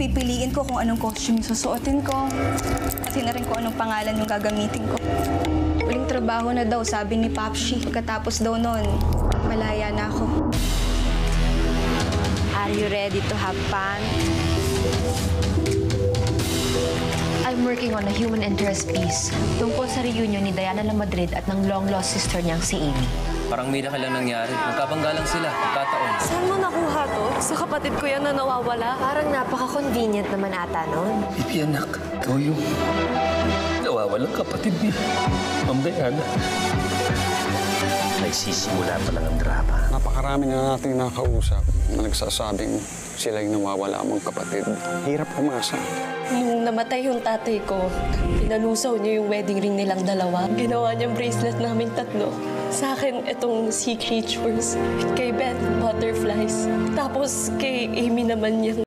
pipiliin ko kung anong costume yung susuotin ko. Pati na rin kung anong pangalan yung gagamitin ko. Uling trabaho na daw, sabi ni Papshi. Pagkatapos daw nun, malaya na ako. Are you ready to have fun? I'm working on a human interest piece tungkol sa reunion ni Diana Lamadrid at ng long-lost sister niyang si Amy. Parang miracle lang nangyari. Nagkabangga lang sila. Kataon. Saan mo nakuha to? Sa kapatid ko yan na nawawala? Parang napaka-convenient naman ata nun. Bibi, anak. Ikaw yung nawawalang kapatid ni Ma'am Diana. Nagsisimula pa lang ang drama. Napakarami na nating nakausap na nagsasabing sila yung nawawala mong kapatid. Hirap umasa. Nung namatay yung tatay ko, pinanusaw niya yung wedding ring nilang dalawa. Ginawa niyang bracelet namin tatlo. Sa akin, itong sea creatures. Kay Beth, butterflies. Tapos kay Amy naman yung